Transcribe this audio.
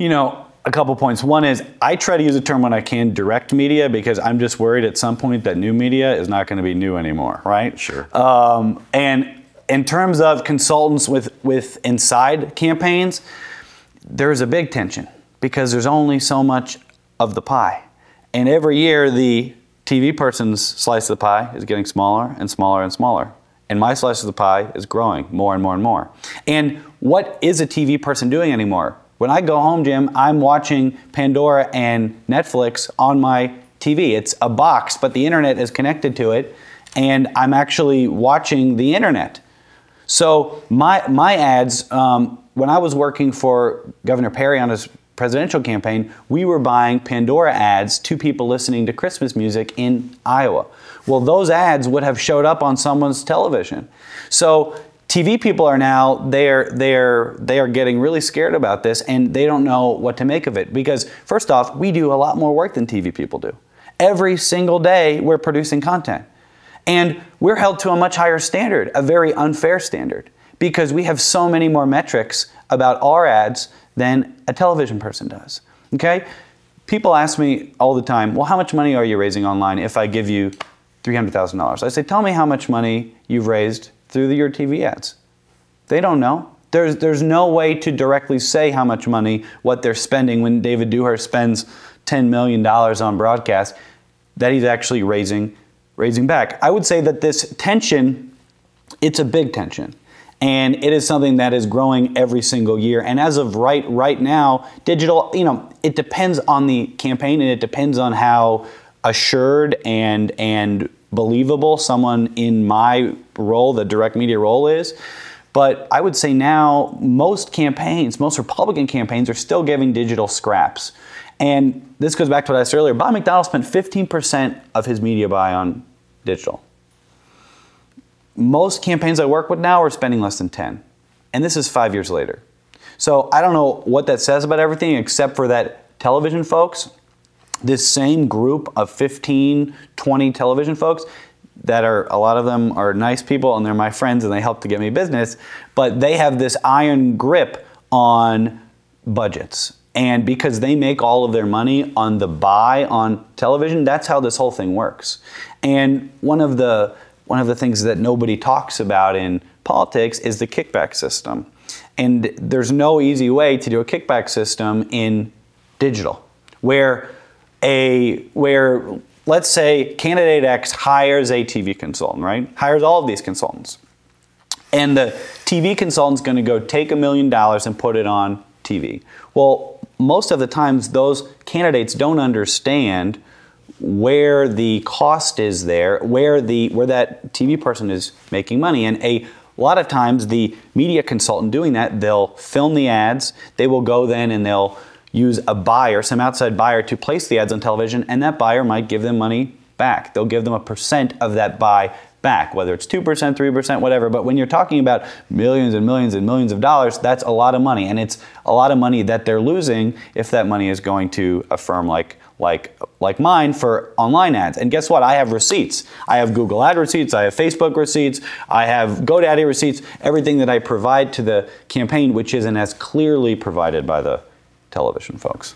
You know, a couple points. One is I try to use a term when I can, direct media, because I'm just worried at some point that new media is not going to be new anymore, right? Sure. And in terms of consultants with inside campaigns, there's a big tension because there's only so much of the pie. And every year the TV person's slice of the pie is getting smaller and smaller and smaller. And my slice of the pie is growing more and more and more. And what is a TV person doing anymore? When I go home, Jim, I'm watching Pandora and Netflix on my TV. It's a box, but the internet is connected to it, and I'm actually watching the internet. So my ads, when I was working for Governor Perry on his presidential campaign, we were buying Pandora ads to people listening to Christmas music in Iowa. Well, those ads would have showed up on someone's television. So TV people are now, they are getting really scared about this, and they don't know what to make of it. Because first off, we do a lot more work than TV people do. Every single day we're producing content. And we're held to a much higher standard, a very unfair standard, because we have so many more metrics about our ads than a television person does, okay? People ask me all the time, well, how much money are you raising online if I give you $300,000? I say, tell me how much money you've raised through your TV ads. They don't know. There's no way to directly say how much money, what they're spending when David Dewhurst spends $10 million on broadcast, that he's actually raising back. I would say that this tension, it's a big tension. And it is something that is growing every single year. And as of right now, digital, you know, it depends on the campaign, and it depends on how assured and believable someone in my role, the direct media role, is. But I would say now most campaigns, most Republican campaigns, are still giving digital scraps. And this goes back to what I said earlier. Bob McDonnell spent 15% of his media buy on digital. Most campaigns I work with now are spending less than 10. And this is 5 years later. So I don't know what that says about everything, except for that television folks, this same group of 15, 20 television folks that are, a lot of them are nice people and they're my friends and they help to get me business, but they have this iron grip on budgets. And because they make all of their money on the buy on television, that's how this whole thing works. And one of the things that nobody talks about in politics is the kickback system. And there's no easy way to do a kickback system in digital, where let's say candidate X hires a TV consultant, right? Hires all of these consultants. And the TV consultant's going to go take $1 million and put it on TV. Well, most of the times those candidates don't understand where the cost is there, where that TV person is making money. And a lot of times the media consultant doing that, they'll film the ads, they will go then and they'll use a buyer, some outside buyer, to place the ads on television, and that buyer might give them money back. They'll give them a percent of that buy back, whether it's 2%, 3%, whatever. But when you're talking about millions and millions and millions of dollars, that's a lot of money. And it's a lot of money that they're losing if that money is going to a firm like mine for online ads. And guess what? I have receipts. I have Google ad receipts, I have Facebook receipts, I have GoDaddy receipts, everything that I provide to the campaign, which isn't as clearly provided by the television folks.